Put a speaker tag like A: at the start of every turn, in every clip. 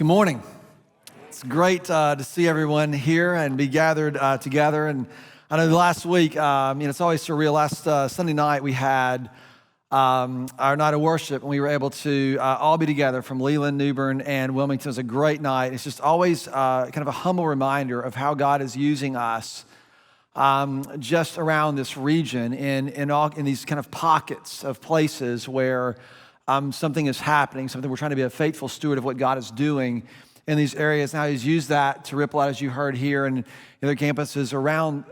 A: morning. It's great to see everyone here and be gathered together. And I know last week, it's always surreal. Last Sunday night, we had our night of worship, and we were able to all be together from Leland, Newbern, and Wilmington. It was a great night. It's just always kind of a humble reminder of how God is using us just around this region in these kind of pockets of places where something is happening, something we're trying to be a faithful steward of what God is doing in these areas. Now He's used that to ripple out, as you heard here, and other campuses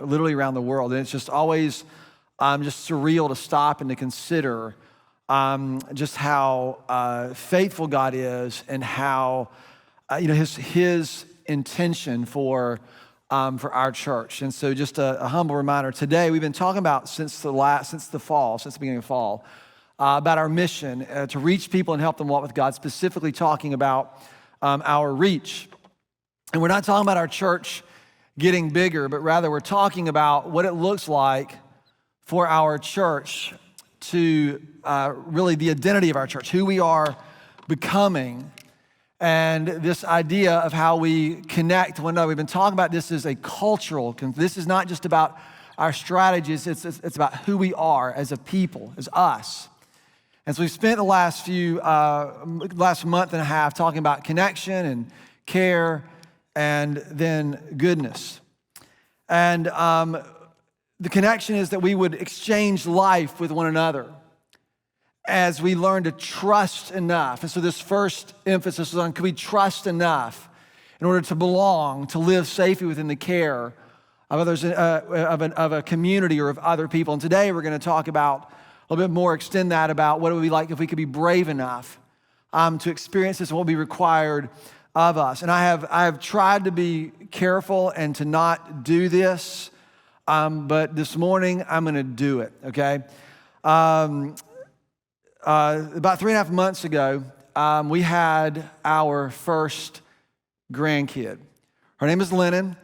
A: literally around the world. And it's just always just surreal to stop and to consider just how faithful God is, and how His intention for our church. And so, just a humble reminder today. We've been talking about since the beginning of fall. About our mission to reach people and help them walk with God, specifically talking about our reach. And we're not talking about our church getting bigger, but rather we're talking about what it looks like for our church to really the identity of our church, who we are becoming, and this idea of how we connect one another. We've been talking about this as a cultural. This is not just about our strategies, it's about who we are as a people, as us. And so we've spent the last month and a half talking about connection and care and then goodness. And the connection is that we would exchange life with one another as we learn to trust enough. And so this first emphasis is on, can we trust enough in order to belong, to live safely within the care of others, of a community or of other people. And today we're going to talk about a little bit more, extend that about what it would be like if we could be brave enough to experience this and what will be required of us. And I have tried to be careful and to not do this, but this morning I'm going to do it, okay? About 3.5 months ago, we had our first grandkid. Her name is Lennon.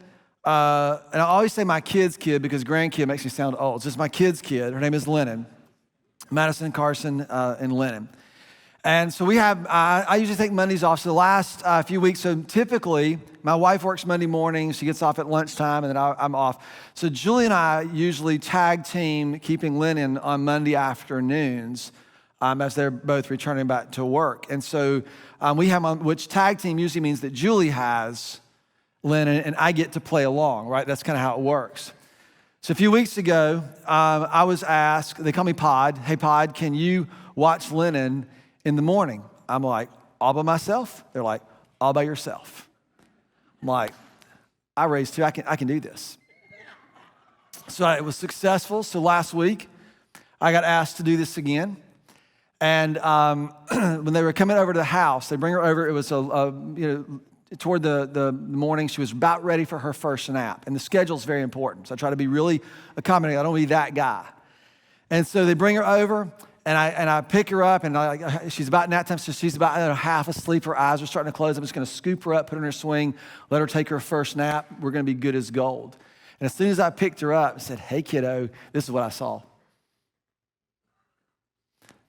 A: And I always say my kid's kid because grandkid makes me sound old. It's just my kid's kid. Her name is Lennon. Madison, Carson, and Lennon. And so we have, I usually take Mondays off. So the last few weeks, so typically my wife works Monday morning. She gets off at lunchtime, and then I'm off. So Julie and I usually tag team keeping Lennon on Monday afternoons as they're both returning back to work. And so we have, which tag team usually means that Julie has Lennon and I get to play along, right? That's kind of how it works. So a few weeks ago, I was asked, they call me Pod, hey Pod, can you watch Lennon in the morning? I'm like, all by myself? They're like, all by yourself. I'm like, I raised two, I can do this. So it was successful. So last week, I got asked to do this again. And when they were coming over to the house, they bring her over, it was toward the morning, she was about ready for her first nap. And the schedule's very important. So I try to be really accommodating. I don't want to be that guy. And so they bring her over, and I pick her up, and she's about nap time, so she's about half asleep. Her eyes are starting to close. I'm just going to scoop her up, put her in her swing, let her take her first nap. We're going to be good as gold. And as soon as I picked her up, I said, hey, kiddo, this is what I saw.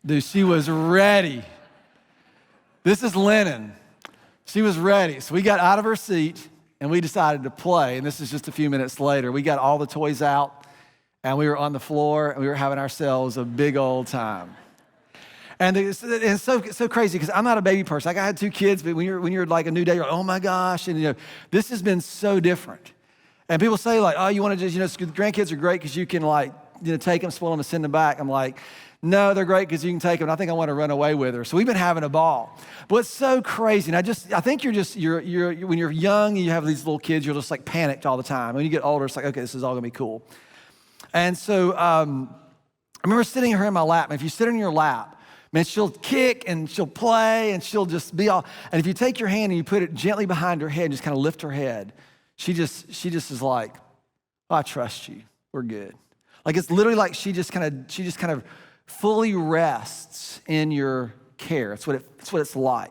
A: Dude, she was ready. This is Lennon. She was ready. So we got out of her seat and we decided to play. And this is just a few minutes later. We got all the toys out and we were on the floor and we were having ourselves a big old time. And it's so crazy because I'm not a baby person. Like I had two kids, but when you're like a new day, you're like, oh my gosh. And this has been so different. And people say like, oh, you want to just, grandkids are great because you can take them, spoil them, and send them back. I'm like, no, they're great because you can take them. And I think I want to run away with her. So we've been having a ball. But it's so crazy. And I think you're when you're young and you have these little kids, you're just like panicked all the time. When you get older, it's like, okay, this is all going to be cool. And so I remember sitting her in my lap. And if you sit in your lap, man, she'll kick and she'll play and she'll just be all. And if you take your hand and you put it gently behind her head and just kind of lift her head, she just is like, oh, I trust you. We're good. Like it's literally like she just kind of fully rests in your care. It's what it's like.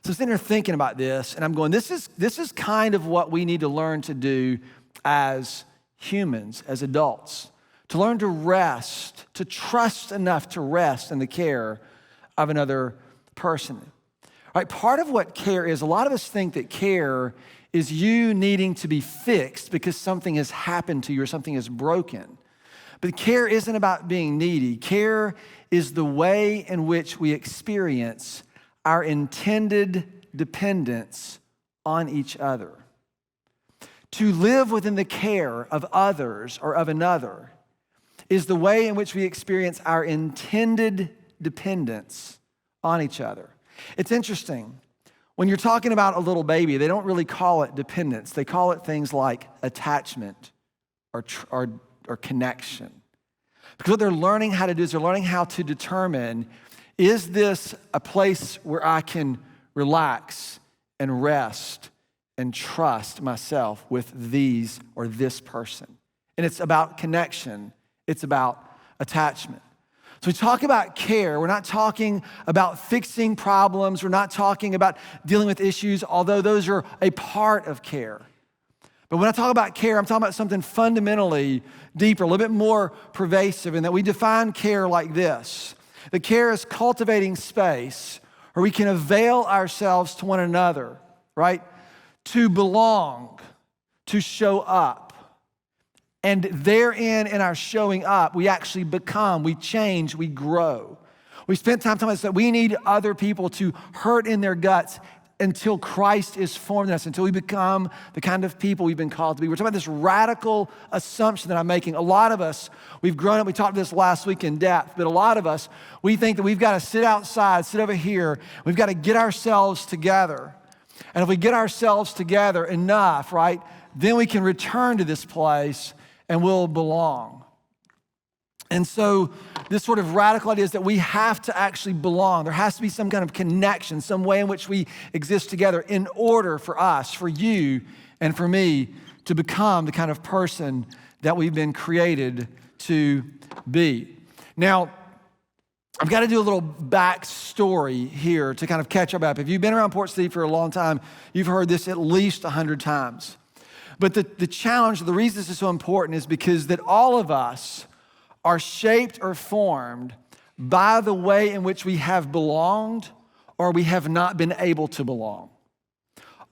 A: So I'm sitting here thinking about this, and I'm going, this is kind of what we need to learn to do as humans, as adults, to learn to rest, to trust enough to rest in the care of another person. Right? Part of what care is, a lot of us think that care is you needing to be fixed because something has happened to you or something is broken. But care isn't about being needy. Care is the way in which we experience our intended dependence on each other. To live within the care of others or of another is the way in which we experience our intended dependence on each other. It's interesting. When you're talking about a little baby, they don't really call it dependence. They call it things like attachment or connection. Because what they're learning how to do is they're learning how to determine, is this a place where I can relax and rest and trust myself with these or this person? And it's about connection. It's about attachment. So we talk about care. We're not talking about fixing problems. We're not talking about dealing with issues, although those are a part of care. But when I talk about care, I'm talking about something fundamentally deeper, a little bit more pervasive, in that we define care like this. The care is cultivating space where we can avail ourselves to one another, right? To belong, to show up. And therein, in our showing up, we actually become, we change, we grow. We spent time talking about this, that we need other people to hurt in their guts until Christ is formed in us, until we become the kind of people we've been called to be. We're talking about this radical assumption that I'm making. A lot of us, we've grown up, we talked about this last week in depth, but a lot of us, we think that we've got to sit outside, sit over here, we've got to get ourselves together. And if we get ourselves together enough, right, then we can return to this place and we'll belong. And so this sort of radical idea is that we have to actually belong. There has to be some kind of connection, some way in which we exist together in order for us, for you and for me, to become the kind of person that we've been created to be. Now, I've got to do a little backstory here to kind of catch up. If you've been around Port City for a long time, you've heard this at least 100 times. But the challenge, the reason this is so important is because that all of us are shaped or formed by the way in which we have belonged or we have not been able to belong.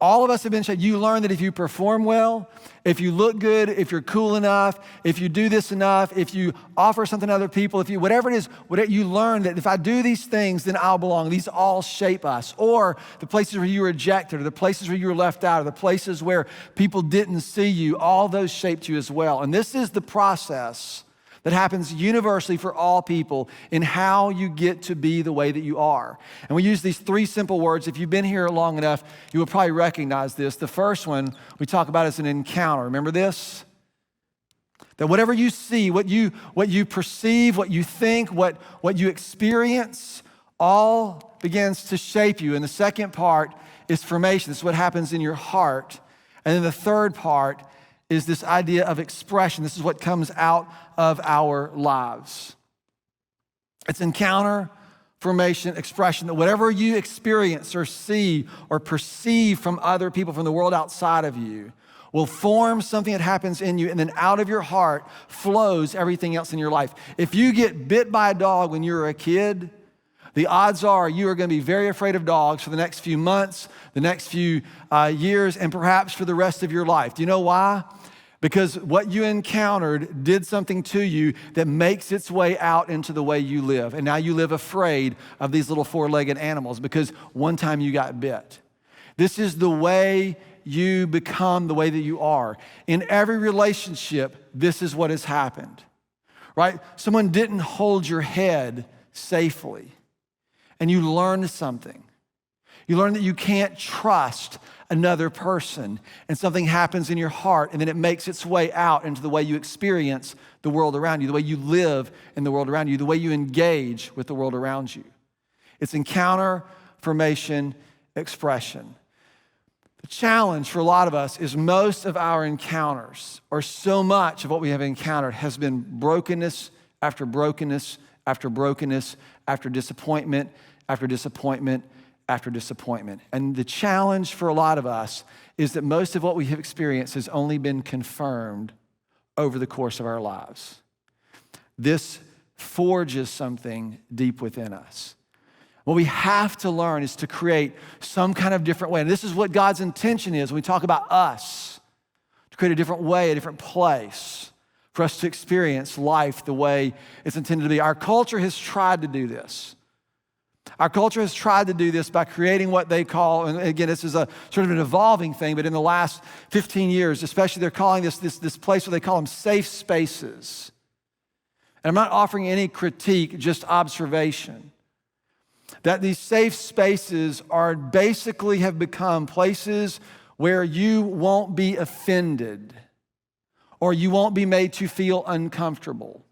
A: All of us have been shaped. You learn that if you perform well, if you look good, if you're cool enough, if you do this enough, if you offer something to other people, if you, whatever it is, you learn that if I do these things, then I'll belong. These all shape us. Or the places where you were rejected, or the places where you were left out, or the places where people didn't see you, all those shaped you as well. And this is the process that happens universally for all people in how you get to be the way that you are. And we use these three simple words. If you've been here long enough, you will probably recognize this. The first one we talk about is an encounter. Remember this? That whatever you see, what you perceive, what you think, what you experience, all begins to shape you. And the second part is formation. This is what happens in your heart. And then the third part is this idea of expression. This is what comes out of our lives. It's encounter, formation, expression, that whatever you experience or see or perceive from other people, from the world outside of you, will form something that happens in you, and then out of your heart flows everything else in your life. If you get bit by a dog when you were a kid, the odds are you are going to be very afraid of dogs for the next few months, the next few years, and perhaps for the rest of your life. Do you know why? Because what you encountered did something to you that makes its way out into the way you live. And now you live afraid of these little four-legged animals because one time you got bit. This is the way you become the way that you are. In every relationship, this is what has happened, right? Someone didn't hold your head safely, and you learned something. You learn that you can't trust another person, and something happens in your heart, and then it makes its way out into the way you experience the world around you, the way you live in the world around you, the way you engage with the world around you. It's encounter, formation, expression. The challenge for a lot of us is most of our encounters, or so much of what we have encountered, has been brokenness after brokenness after brokenness after disappointment after disappointment after disappointment. And the challenge for a lot of us is that most of what we have experienced has only been confirmed over the course of our lives. This forges something deep within us. What we have to learn is to create some kind of different way. And this is what God's intention is when we talk about us, to create a different way, a different place for us to experience life the way it's intended to be. Our culture has tried to do this. Our culture has tried to do this by creating what they call, and again, this is a sort of an evolving thing, but in the last 15 years, especially, they're calling this place where they call them safe spaces. And I'm not offering any critique, just observation. That these safe spaces are basically have become places where you won't be offended or you won't be made to feel uncomfortable.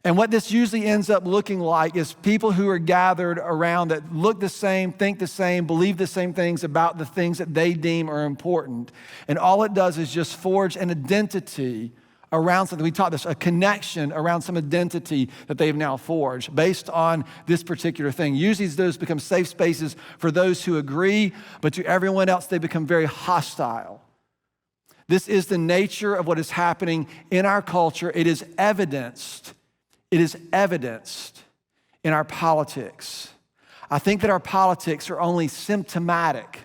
A: And what this usually ends up looking like is people who are gathered around that look the same, think the same, believe the same things about the things that they deem are important. And all it does is just forge an identity around something. We taught this, a connection around some identity that they've now forged based on this particular thing. Usually those become safe spaces for those who agree, but to everyone else, they become very hostile. This is the nature of what is happening in our culture. It is evidenced in our politics. I think that our politics are only symptomatic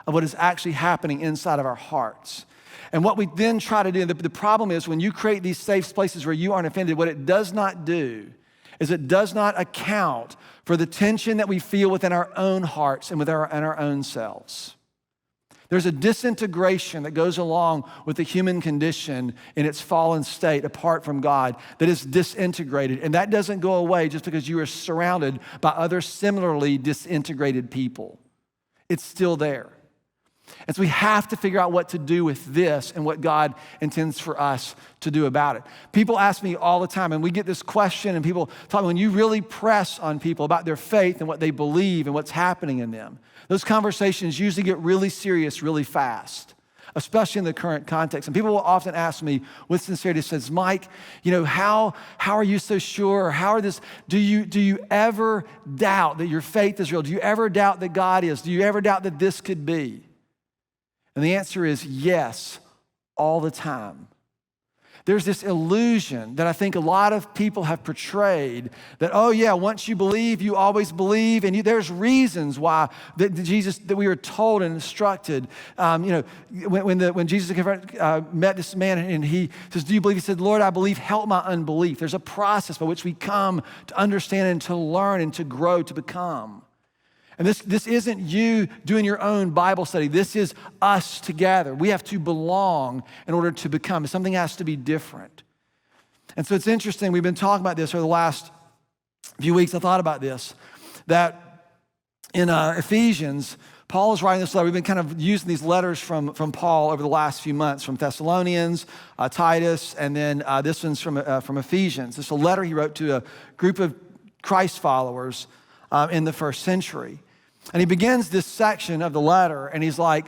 A: of what is actually happening inside of our hearts. And what we then try to do, the problem is when you create these safe places where you aren't offended, what it does not do is it does not account for the tension that we feel within our own hearts and within our own selves. There's a disintegration that goes along with the human condition in its fallen state apart from God that is disintegrated. And that doesn't go away just because you are surrounded by other similarly disintegrated people. It's still there. And so we have to figure out what to do with this and what God intends for us to do about it. People ask me all the time, and we get this question, and people talk, when you really press on people about their faith and what they believe and what's happening in them, those conversations usually get really serious really fast, especially in the current context. And people will often ask me with sincerity, says, Mike, how are you so sure? How are this? Do you ever doubt that your faith is real? Do you ever doubt that God is? Do you ever doubt that this could be? And the answer is yes, all the time. There's this illusion that I think a lot of people have portrayed that, oh yeah, once you believe, you always believe. And there's reasons why that we were told and instructed. When Jesus met this man and he says, do you believe? He said, Lord, I believe, help my unbelief. There's a process by which we come to understand and to learn and to grow, to become. And this isn't you doing your own Bible study. This is us together. We have to belong in order to become. Something has to be different. And so it's interesting. We've been talking about this over the last few weeks. I thought about this, that in Ephesians, Paul is writing this letter. We've been kind of using these letters from Paul over the last few months, from Thessalonians, Titus, and then this one's from Ephesians. This is a letter he wrote to a group of Christ followers in the first century. And he begins this section of the letter, and he's like,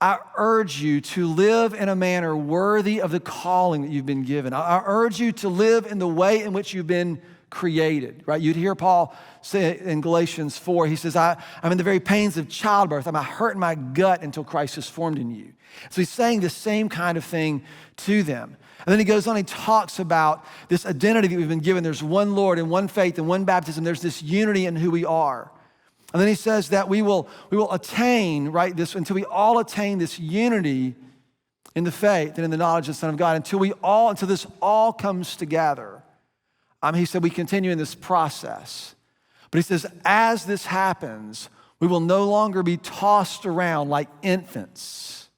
A: I urge you to live in a manner worthy of the calling that you've been given. I urge you to live in the way in which you've been created, right? You'd hear Paul say in Galatians 4, he says, I'm in the very pains of childbirth. I'm hurt in my gut until Christ is formed in you. So he's saying the same kind of thing to them. And then he goes on, he talks about this identity that we've been given. There's one Lord and one faith and one baptism. There's this unity in who we are. And then he says that we will attain, right, this, until we all attain this unity in the faith and in the knowledge of the Son of God, until this all comes together. He said we continue in this process. But he says, as this happens, we will no longer be tossed around like infants.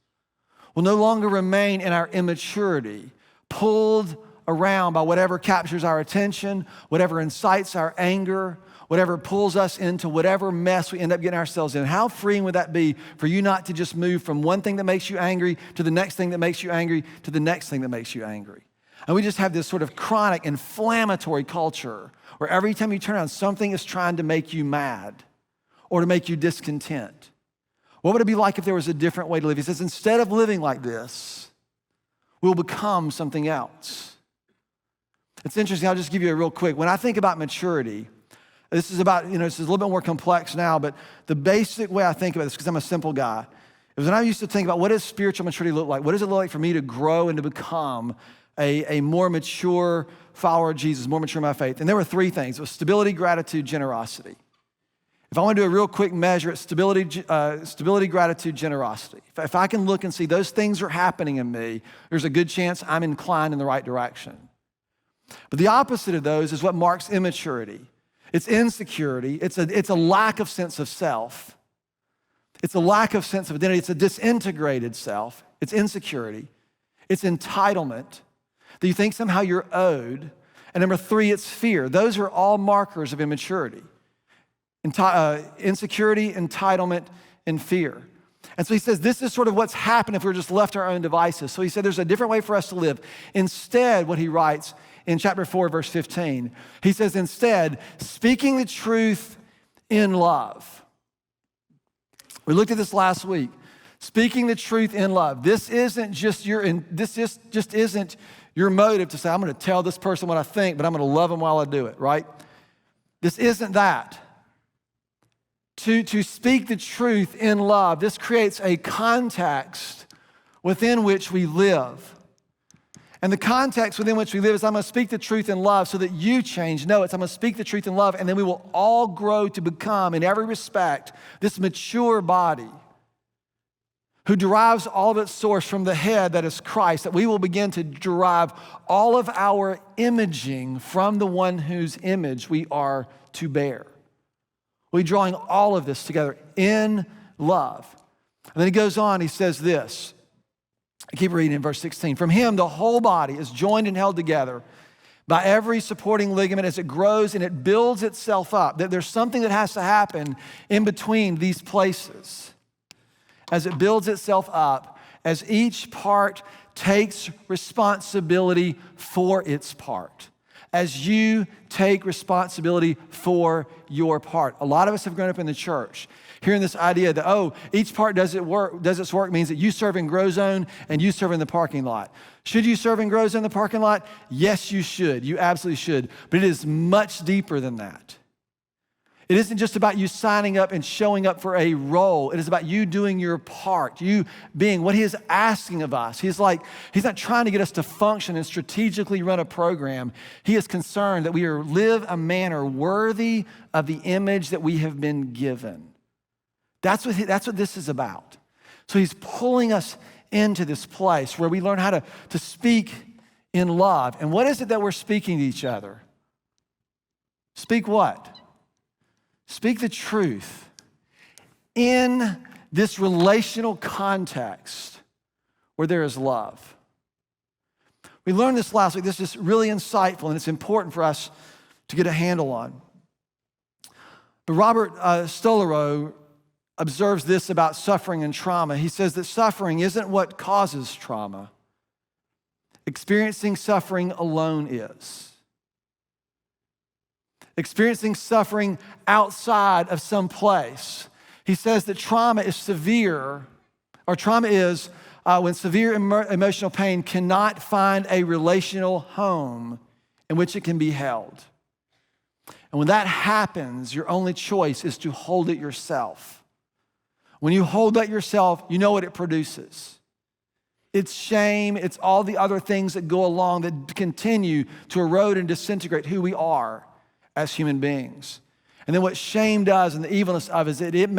A: We'll no longer remain in our immaturity, pulled around by whatever captures our attention, whatever incites our anger, whatever pulls us into whatever mess we end up getting ourselves in. How freeing would that be for you not to just move from one thing that makes you angry to the next thing that makes you angry to the next thing that makes you angry? And we just have this sort of chronic inflammatory culture where every time you turn around, something is trying to make you mad or to make you discontent. What would it be like if there was a different way to live? He says, instead of living like this, we'll become something else. It's interesting. I'll just give you a real quick. When I think about maturity, this is about, this is a little bit more complex now, but the basic way I think about this, because I'm a simple guy, is when I used to think about what does spiritual maturity look like? What does it look like for me to grow and to become a more mature follower of Jesus, more mature in my faith? And there were three things. It was stability, gratitude, generosity. If I want to do a real quick measure, it's stability, gratitude, generosity. If I can look and see those things are happening in me, there's a good chance I'm inclined in the right direction. But the opposite of those is what marks immaturity. It's insecurity. It's a lack of sense of self. It's a lack of sense of identity. It's a disintegrated self. It's insecurity. It's entitlement, that you think somehow you're owed. And number three, it's fear. Those are all markers of immaturity. Insecurity, entitlement, and fear. And so he says this is sort of what's happened if we're just left to our own devices. So he said there's a different way for us to live. Instead, what he writes in chapter 4, verse 15, he says, instead, speaking the truth in love. We looked at this last week. Speaking the truth in love. This isn't just just isn't your motive to say, I'm going to tell this person what I think, but I'm going to love them while I do it, right? This isn't that. To speak the truth in love, this creates a context within which we live. And the context within which we live is I'm going to speak the truth in love so that you change. No, it's I'm going to speak the truth in love, and then we will all grow to become, in every respect, this mature body who derives all of its source from the head that is Christ, that we will begin to derive all of our imaging from the one whose image we are to bear. We're drawing all of this together in love. And then he goes on, he says this. I keep reading in verse 16. From him, the whole body is joined and held together by every supporting ligament as it grows and it builds itself up. That there's something that has to happen in between these places. As it builds itself up, as each part takes responsibility for its part. As you take responsibility for your part. A lot of us have grown up in the church hearing this idea that, each part does its work means that you serve in Grow Zone and you serve in the parking lot. Should you serve in Grow Zone in the parking lot? Yes, you should. You absolutely should. But it is much deeper than that. It isn't just about you signing up and showing up for a role. It is about you doing your part, you being what he is asking of us. He's not trying to get us to function and strategically run a program. He is concerned that we live a manner worthy of the image that we have been given. That's what this is about. So he's pulling us into this place where we learn how to speak in love. And what is it that we're speaking to each other? Speak what? Speak the truth in this relational context where there is love. We learned this last week. This is really insightful, and it's important for us to get a handle on. But Robert Stollerow observes this about suffering and trauma. He says that suffering isn't what causes trauma. Experiencing suffering alone is. Experiencing suffering outside of some place. He says that trauma is when severe emotional pain cannot find a relational home in which it can be held. And when that happens, your only choice is to hold it yourself. When you hold that yourself, you know what it produces. It's shame, it's all the other things that go along that continue to erode and disintegrate who we are as human beings. And then what shame does and the evilness of it is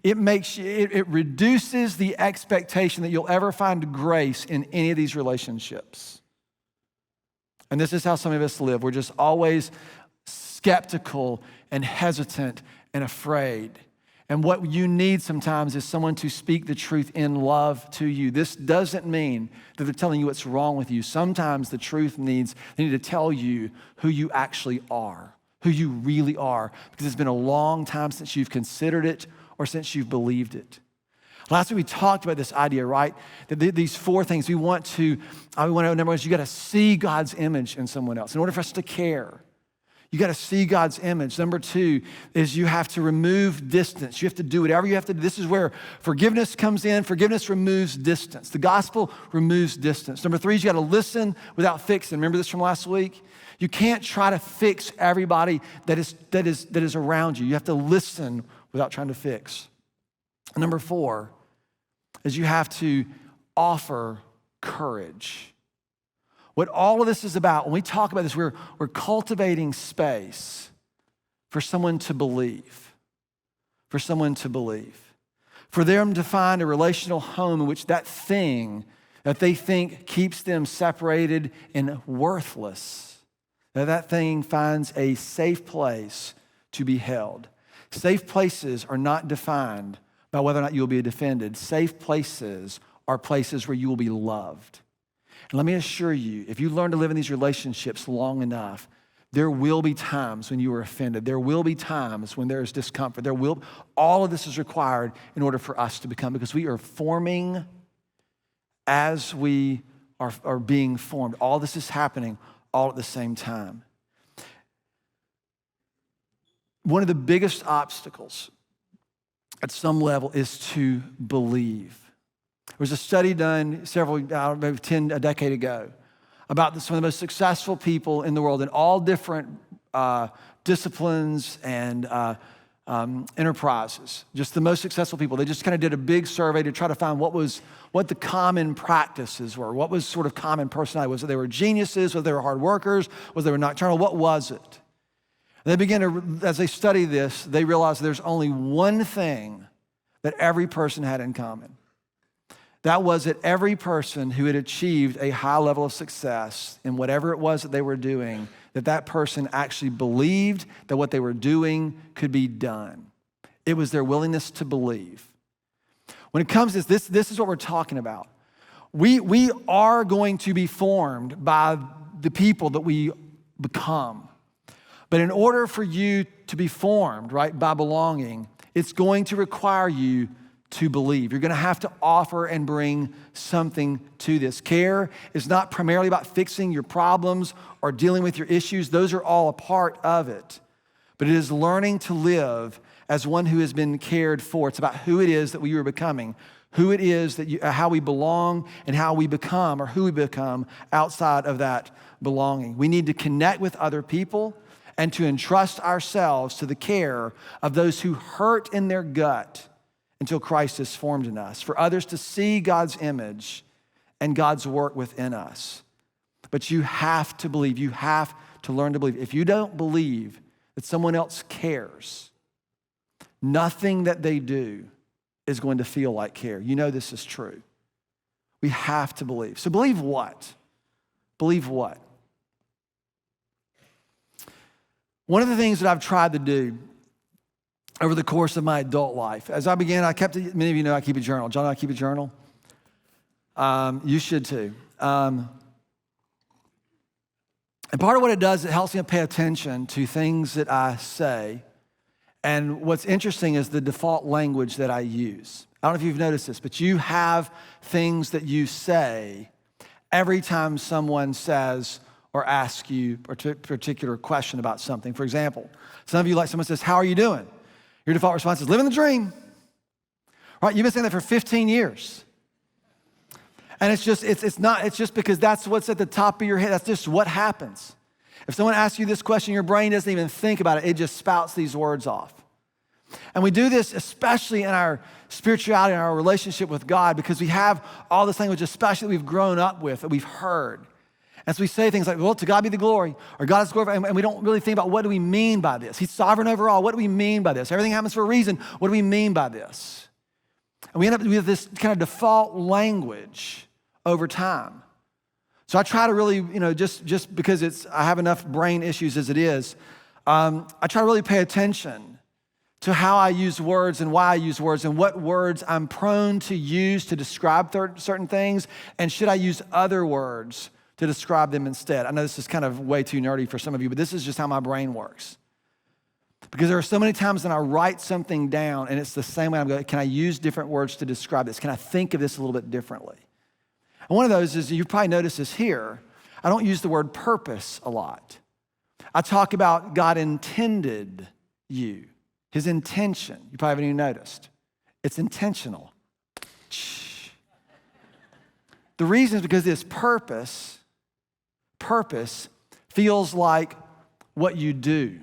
A: it reduces the expectation that you'll ever find grace in any of these relationships. And this is how some of us live. We're just always skeptical and hesitant and afraid. And what you need sometimes is someone to speak the truth in love to you. This doesn't mean that they're telling you what's wrong with you. Sometimes the truth they need to tell you who you actually are, who you really are, because it's been a long time since you've considered it or since you've believed it. Last week we talked about this idea, right? That these four things number one is you got to see God's image in someone else in order for us to care. You got to see God's image. Number two is you have to remove distance. You have to do whatever you have to do. This is where forgiveness comes in. Forgiveness removes distance. The gospel removes distance. Number three is you got to listen without fixing. Remember this from last week? You can't try to fix everybody that is around you. You have to listen without trying to fix. Number four is you have to offer courage. What all of this is about, when we talk about this, we're cultivating space for someone to believe. for someone to believe, for them to find a relational home in which that thing that they think keeps them separated and worthless, that thing finds a safe place to be held. Safe places are not defined by whether or not you'll be defended. Safe places are places where you will be loved. And let me assure you, if you learn to live in these relationships long enough, there will be times when you are offended. There will be times when there is discomfort. All of this is required in order for us to become, because we are forming as we are being formed. All this is happening all at the same time. One of the biggest obstacles at some level is to believe. There was a study done maybe a decade ago about some of the most successful people in the world in all different disciplines and enterprises, just the most successful people. They just kind of did a big survey to try to find what the common practices were, what was sort of common personality. Was it they were geniuses, whether they were hard workers, whether they were nocturnal, what was it? They began to, as they study this, they realized there's only one thing that every person had in common. That was that every person who had achieved a high level of success in whatever it was that they were doing, that person actually believed that what they were doing could be done. It was their willingness to believe. When it comes to this is what we're talking about. We are going to be formed by the people that we become. But in order for you to be formed, right, by belonging, it's going to require you to believe. You're going to have to offer and bring something to this. Care is not primarily about fixing your problems or dealing with your issues. Those are all a part of it. But it is learning to live as one who has been cared for. It's about who it is that we are becoming, who it is that how we belong and how we become or who we become outside of that belonging. We need to connect with other people and to entrust ourselves to the care of those who hurt in their gut until Christ is formed in us, for others to see God's image and God's work within us. But you have to believe. You have to learn to believe. If you don't believe that someone else cares, nothing that they do is going to feel like care. You know this is true. We have to believe. So believe what? Believe what? One of the things that I've tried to do over the course of my adult life, as I began, many of you know I keep a journal. John, I keep a journal. You should too. And part of what it does, it helps me pay attention to things that I say. And what's interesting is the default language that I use. I don't know if you've noticed this, but you have things that you say every time someone says or asks you a particular question about something. For example, some of you, like someone says, "How are you doing?" Your default response is, "Living the dream." Right? You've been saying that for 15 years. And it's just because that's what's at the top of your head. That's just what happens. If someone asks you this question, your brain doesn't even think about it. It just spouts these words off. And we do this especially in our spirituality, in our relationship with God, because we have all this language, especially that we've grown up with, that we've heard. And so we say things like, well, to God be the glory, or God is glorified, and we don't really think about what do we mean by this. He's sovereign over all. What do we mean by this? Everything happens for a reason. What do we mean by this? And we end up with this kind of default language over time. So I try to really, just because I have enough brain issues as it is, I try to really pay attention to how I use words and why I use words and what words I'm prone to use to describe certain things, and should I use other words to describe them instead. I know this is kind of way too nerdy for some of you, but this is just how my brain works. Because there are so many times when I write something down and it's the same way I'm going, can I use different words to describe this? Can I think of this a little bit differently? And one of those is, you probably noticed this here, I don't use the word purpose a lot. I talk about God intended you, his intention. You probably haven't even noticed. It's intentional. The reason is because this purpose feels like what you do.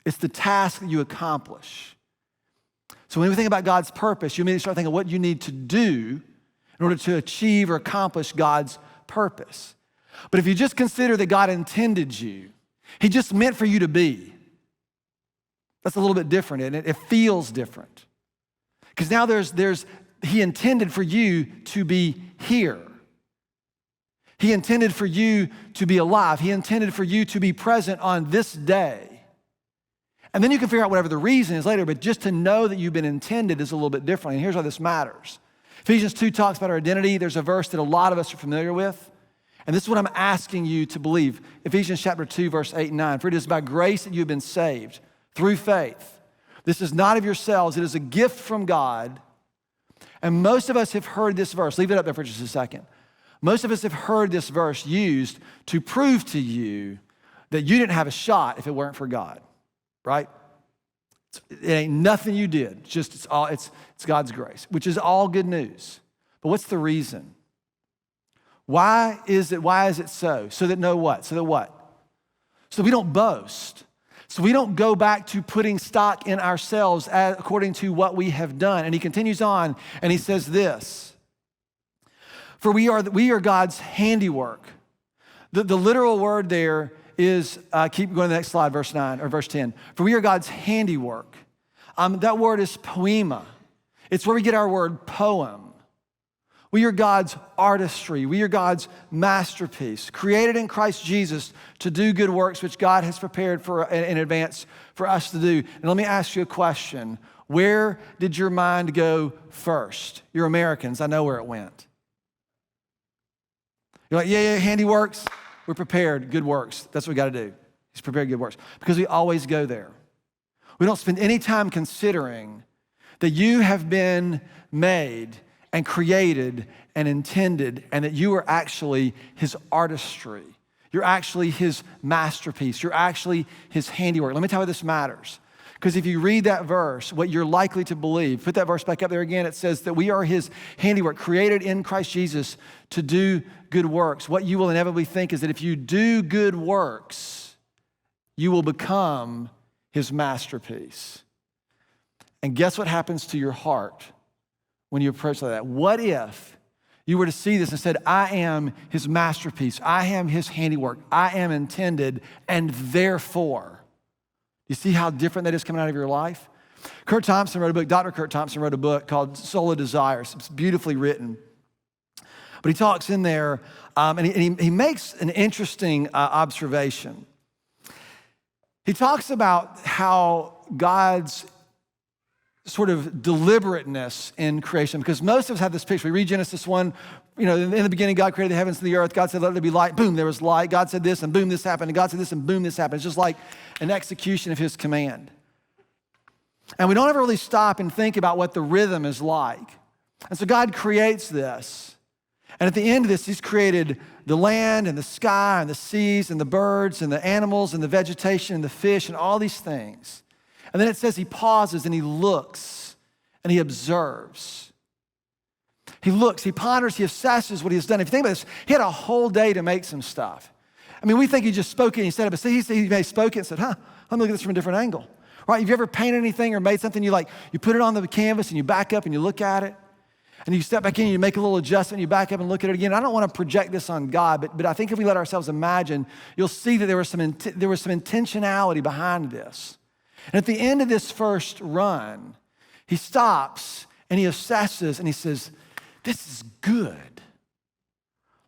A: It's the task that you accomplish. So when we think about God's purpose, you immediately start thinking what you need to do in order to achieve or accomplish God's purpose. But if you just consider that God intended you, he just meant for you to be. That's a little bit different, and it feels different. Because now he intended for you to be here. He intended for you to be alive. He intended for you to be present on this day. And then you can figure out whatever the reason is later, but just to know that you've been intended is a little bit different. And here's why this matters. Ephesians 2 talks about our identity. There's a verse that a lot of us are familiar with. And this is what I'm asking you to believe. Ephesians chapter 2, verse 8 and 9. For it is by grace that you have been saved through faith. This is not of yourselves. It is a gift from God. And most of us have heard this verse. Leave it up there for just a second. Most of us have heard this verse used to prove to you that you didn't have a shot if it weren't for God, right? It ain't nothing you did. It's God's grace, which is all good news. But what's the reason? Why is it so? So that what? So we don't boast. So we don't go back to putting stock in ourselves according to what we have done. And he continues on and he says this. For we are God's handiwork. The literal word there is, keep going to the next slide, verse 9 or verse 10. For we are God's handiwork. That word is poema. It's where we get our word poem. We are God's artistry. We are God's masterpiece, created in Christ Jesus to do good works, which God has prepared in advance for us to do. And let me ask you a question. Where did your mind go first? You're Americans. I know where it went. You're like, yeah, handiworks. We're prepared, good works. That's what we got to do. He's prepared good works. Because we always go there. We don't spend any time considering that you have been made and created and intended, and that you are actually his artistry. You're actually his masterpiece. You're actually his handiwork. Let me tell you why this matters. Because if you read that verse, what you're likely to believe, put that verse back up there again, it says that we are his handiwork, created in Christ Jesus to do good works. What you will inevitably think is that if you do good works, you will become his masterpiece. And guess what happens to your heart when you approach like that? What if you were to see this and said, I am his masterpiece, I am his handiwork, I am intended, and therefore, you see how different that is coming out of your life? Dr. Kurt Thompson wrote a book called Soul of Desires. It's beautifully written. But he talks in there, and he makes an interesting observation. He talks about how God's sort of deliberateness in creation, because most of us have this picture. We read Genesis 1, in the beginning, God created the heavens and the earth. God said, let there be light. Boom, there was light. God said this, and boom, this happened. And God said this, and boom, this happened. It's just like an execution of his command. And we don't ever really stop and think about what the rhythm is like. And so God creates this. And at the end of this, he's created the land and the sky and the seas and the birds and the animals and the vegetation and the fish and all these things. And then it says he pauses and he looks and he observes. He looks, he ponders, he assesses what he has done. If you think about this, he had a whole day to make some stuff. I mean, we think he just spoke it and he said it, but see, he may spoke it and said, let me look at this from a different angle. Right? Have you ever painted anything or made something you put it on the canvas and you back up and you look at it? And you step back in and you make a little adjustment, you back up and look at it again. I don't want to project this on God, but I think if we let ourselves imagine, you'll see that there was some intentionality behind this. And at the end of this first run, he stops and he assesses and he says, this is good.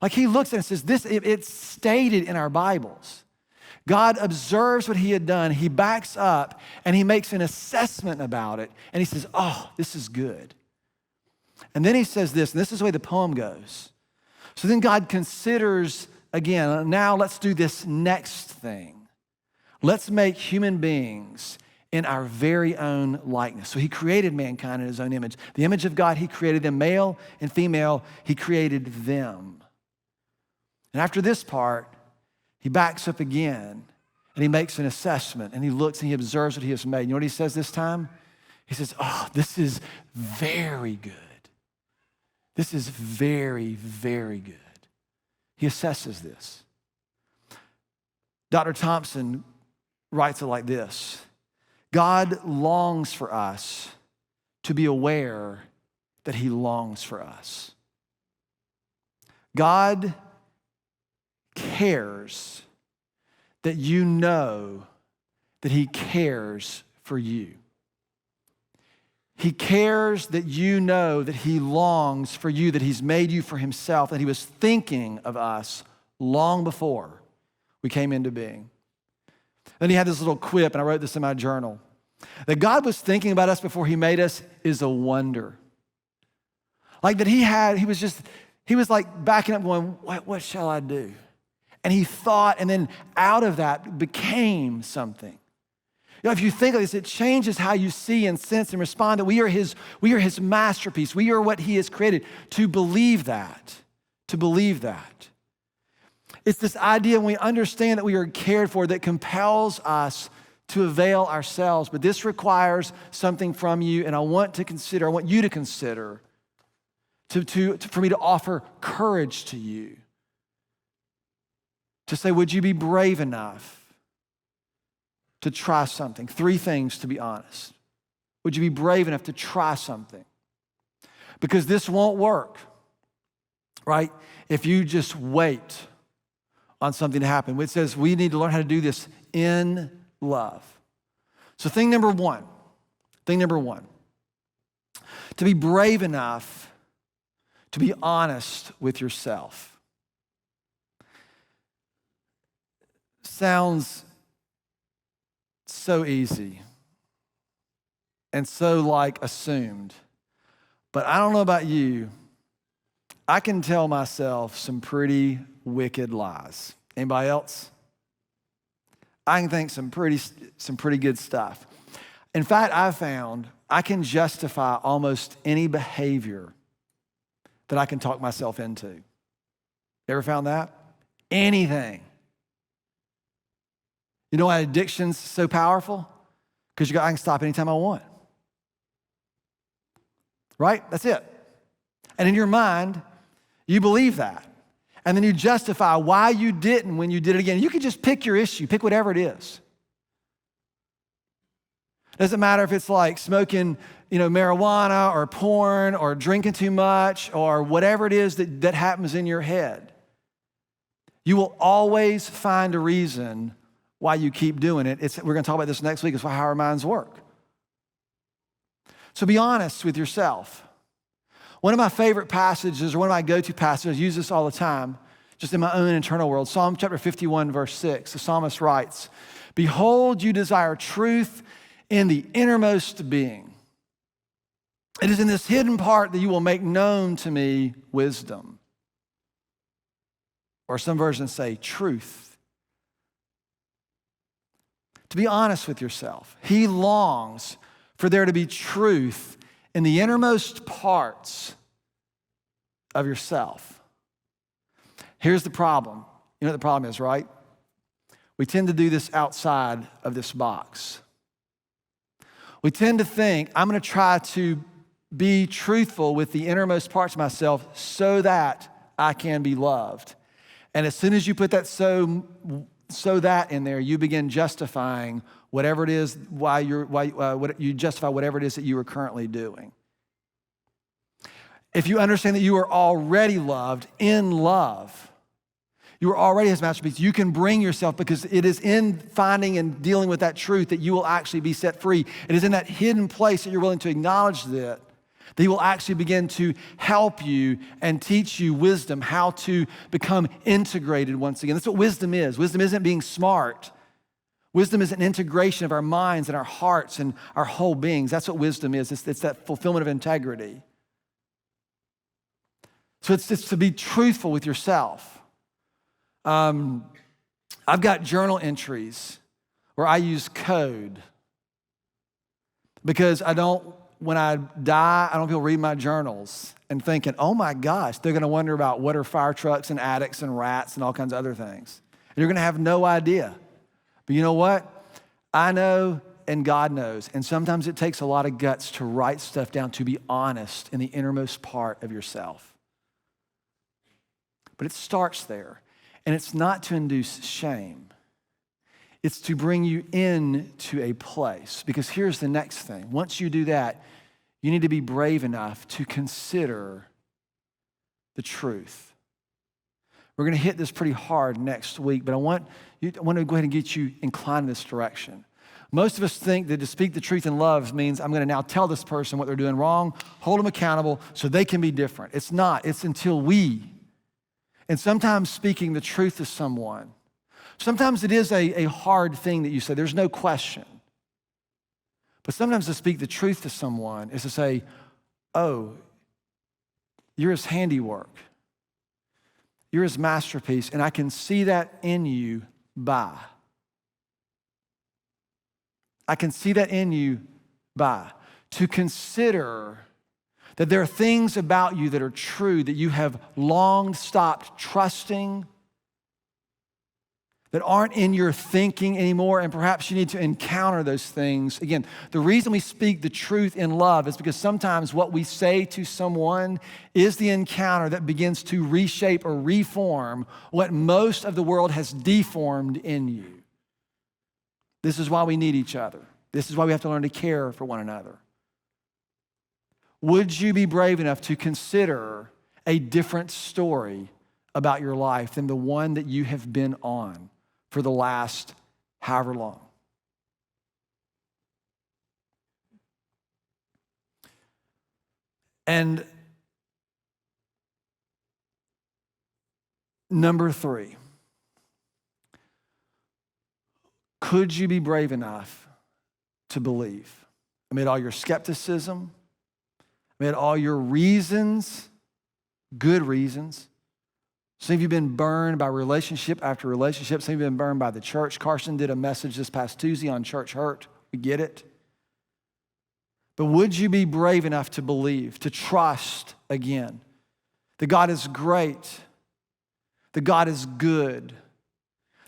A: Like he looks and says, it's stated in our Bibles. God observes what he had done, he backs up and he makes an assessment about it. And he says, this is good. And then he says this, and this is the way the poem goes. So then God considers, again, now let's do this next thing. Let's make human beings in our very own likeness. So he created mankind in his own image. The image of God, he created them, male and female, he created them. And after this part, he backs up again and he makes an assessment and he looks and he observes what he has made. You know what he says this time? He says, this is very good. This is very, very good. He assesses this. Dr. Thompson writes it like this. God longs for us to be aware that he longs for us. God cares that you know that he cares for you. He cares that you know that he longs for you, that he's made you for himself, that he was thinking of us long before we came into being. Then he had this little quip, and I wrote this in my journal. That God was thinking about us before he made us is a wonder. Like that he was like backing up going, what shall I do? And he thought, and then out of that became something. You know, if you think of this, it changes how you see and sense and respond that we are his masterpiece. We are what he has created. To believe that. It's this idea when we understand that we are cared for that compels us to avail ourselves. But this requires something from you, and I want you to consider, for me to offer courage to you. To say, would you be brave enough to try something? 3 things, to be honest. Would you be brave enough to try something? Because this won't work, right? If you just wait on something to happen. It says we need to learn how to do this in love. So thing number one, to be brave enough to be honest with yourself. Sounds so easy and so like assumed. But I don't know about you, I can tell myself some pretty wicked lies. Anybody else? I can think some pretty good stuff. In fact, I've found I can justify almost any behavior that I can talk myself into. You ever found that? Anything. You know why addiction's so powerful? Because I can stop anytime I want. Right? That's it. And in your mind, you believe that. And then you justify why you didn't when you did it again. You can just pick your issue, pick whatever it is. Doesn't matter if it's like smoking, marijuana or porn or drinking too much or whatever it is that happens in your head. You will always find a reason why you keep doing it. We're going to talk about this next week. It's how our minds work. So be honest with yourself. One of my favorite passages, or one of my go-to passages, I use this all the time, just in my own internal world. Psalm chapter 51, verse 6, the psalmist writes, "Behold, you desire truth in the innermost being. It is in this hidden part that you will make known to me wisdom." Or some versions say truth. To be honest with yourself, he longs for there to be truth in the innermost parts of yourself. Here's the problem. You know what the problem is, right? We tend to do this outside of this box. We tend to think, I'm going to try to be truthful with the innermost parts of myself so that I can be loved. And as soon as you put that so that in there, you begin justifying whatever it is, you justify whatever it is that you are currently doing. If you understand that you are already loved in love, you are already his masterpiece, you can bring yourself, because it is in finding and dealing with that truth that you will actually be set free. It is in that hidden place that you're willing to acknowledge that he will actually begin to help you and teach you wisdom, how to become integrated once again. That's what wisdom is. Wisdom isn't being smart. Wisdom is an integration of our minds and our hearts and our whole beings. That's what wisdom is. It's that fulfillment of integrity. So it's to be truthful with yourself. I've got journal entries where I use code because when I die, I don't want people reading my journals and thinking, oh my gosh, they're going to wonder about what are fire trucks and addicts and rats and all kinds of other things. And you're going to have no idea. But you know what? I know and God knows. And sometimes it takes a lot of guts to write stuff down, to be honest in the innermost part of yourself. But it starts there. And it's not to induce shame. It's to bring you into a place. Because here's the next thing. Once you do that, you need to be brave enough to consider the truth. We're going to hit this pretty hard next week, but I want to go ahead and get you inclined in this direction. Most of us think that to speak the truth in love means I'm going to now tell this person what they're doing wrong, hold them accountable so they can be different. It's not. It's until we. And sometimes speaking the truth to someone, sometimes it is a hard thing that you say. There's no question. But sometimes to speak the truth to someone is to say, oh, you're his handiwork. You're his masterpiece, and I can see that in you by. I can see that in you by. To consider that there are things about you that are true that you have long stopped trusting, that aren't in your thinking anymore, and perhaps you need to encounter those things. Again, the reason we speak the truth in love is because sometimes what we say to someone is the encounter that begins to reshape or reform what most of the world has deformed in you. This is why we need each other. This is why we have to learn to care for one another. Would you be brave enough to consider a different story about your life than the one that you have been on for the last however long? And number 3, could you be brave enough to believe amid all your skepticism, amid all your reasons, good reasons? Some of you have been burned by relationship after relationship. Some of you have been burned by the church. Carson did a message this past Tuesday on church hurt. We get it. But would you be brave enough to believe, to trust again, that God is great, that God is good,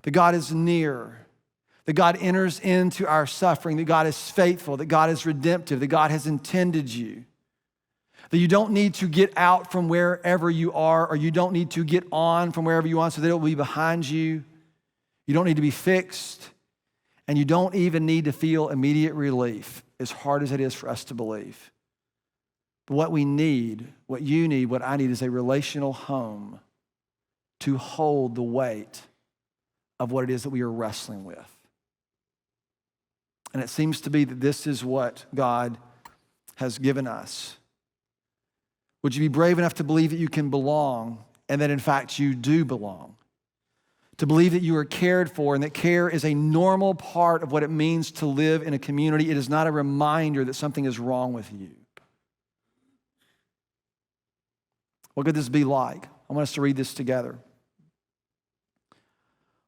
A: that God is near, that God enters into our suffering, that God is faithful, that God is redemptive, that God has intended you? That you don't need to get out from wherever you are, or you don't need to get on from wherever you are so that it will be behind you. You don't need to be fixed, and you don't even need to feel immediate relief, as hard as it is for us to believe. But what we need, what you need, what I need is a relational home to hold the weight of what it is that we are wrestling with. And it seems to be that this is what God has given us. Would you be brave enough to believe that you can belong and that in fact you do belong? To believe that you are cared for and that care is a normal part of what it means to live in a community. It is not a reminder that something is wrong with you. What could this be like? I want us to read this together.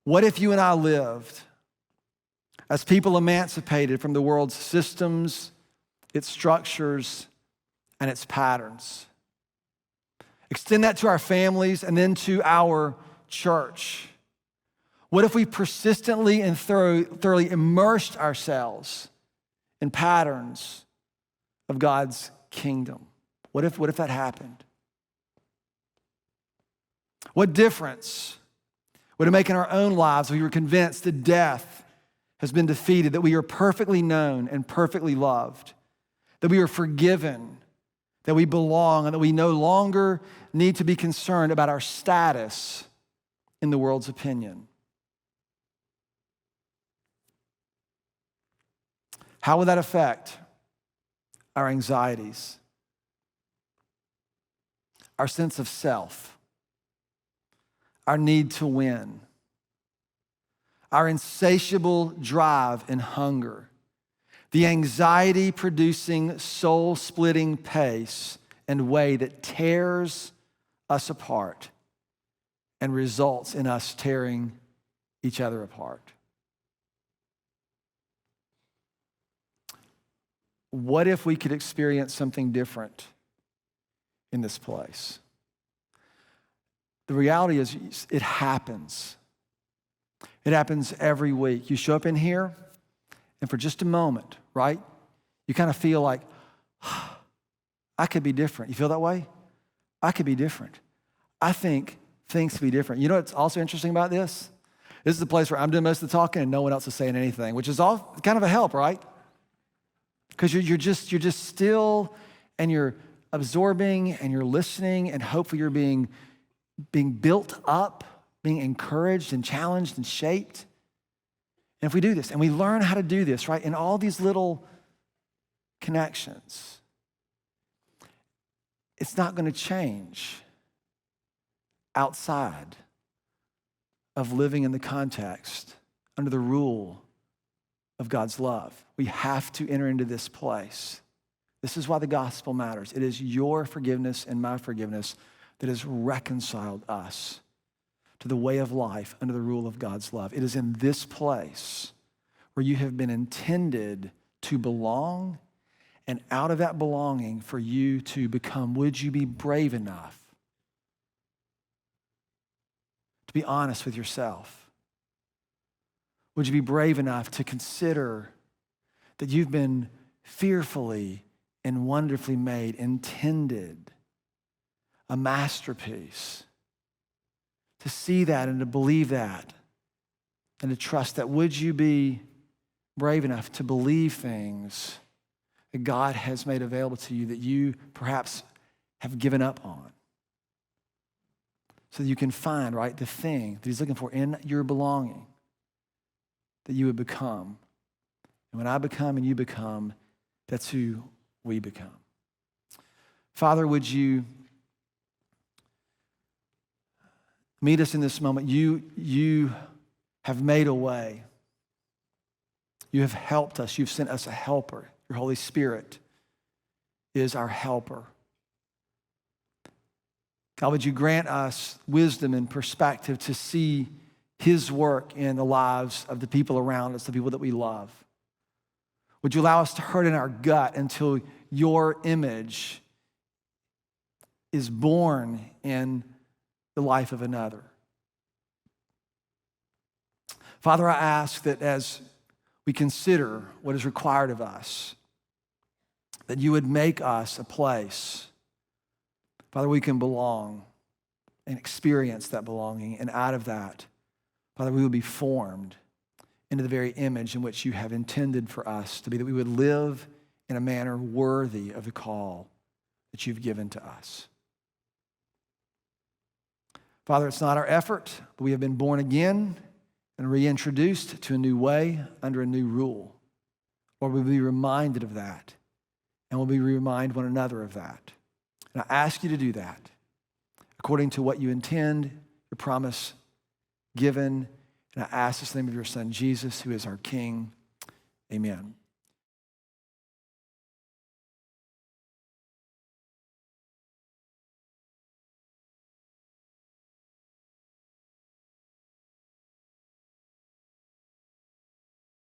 A: What if you and I lived as people emancipated from the world's systems, its structures, and its patterns? Extend that to our families and then to our church. What if we persistently and thoroughly immersed ourselves in patterns of God's kingdom? What if that happened? What difference would it make in our own lives if we were convinced that death has been defeated, that we are perfectly known and perfectly loved, that we are forgiven, that we belong, and that we no longer need to be concerned about our status in the world's opinion? How would that affect our anxieties, our sense of self, our need to win, our insatiable drive and hunger, the anxiety-producing, soul-splitting pace and way that tears us apart and results in us tearing each other apart? What if we could experience something different in this place? The reality is it happens. It happens every week. You show up in here, and for just a moment, right, you kind of feel like, I could be different. You feel that way? I could be different. I think things could be different. You know what's also interesting about this? This is the place where I'm doing most of the talking and no one else is saying anything, which is all kind of a help, right? Because you're just still, and you're absorbing, and you're listening, and hopefully you're being built up, being encouraged and challenged and shaped. And if we do this, and we learn how to do this, right, in all these little connections, it's not going to change outside of living in the context under the rule of God's love. We have to enter into this place. This is why the gospel matters. It is your forgiveness and my forgiveness that has reconciled us to the way of life under the rule of God's love. It is in this place where you have been intended to belong, and out of that belonging for you to become, would you be brave enough to be honest with yourself? Would you be brave enough to consider that you've been fearfully and wonderfully made, intended, a masterpiece? To see that and to believe that and to trust that. Would you be brave enough to believe things that God has made available to you that you perhaps have given up on? So that you can find, right, the thing that he's looking for in your belonging that you would become. And when I become and you become, that's who we become. Father, would you meet us in this moment? You have made a way. You have helped us. You've sent us a helper. Your Holy Spirit is our helper. God, would you grant us wisdom and perspective to see his work in the lives of the people around us, the people that we love? Would you allow us to hurt in our gut until your image is born in the life of another? Father, I ask that as we consider what is required of us, that you would make us a place, Father, we can belong and experience that belonging. And out of that, Father, we would be formed into the very image in which you have intended for us to be, that we would live in a manner worthy of the call that you've given to us. Father, it's not our effort, but we have been born again and reintroduced to a new way under a new rule. Lord, we'll be reminded of that, and we'll be remind one another of that. And I ask you to do that according to what you intend, your promise given. And I ask this in the name of your Son, Jesus, who is our King. Amen.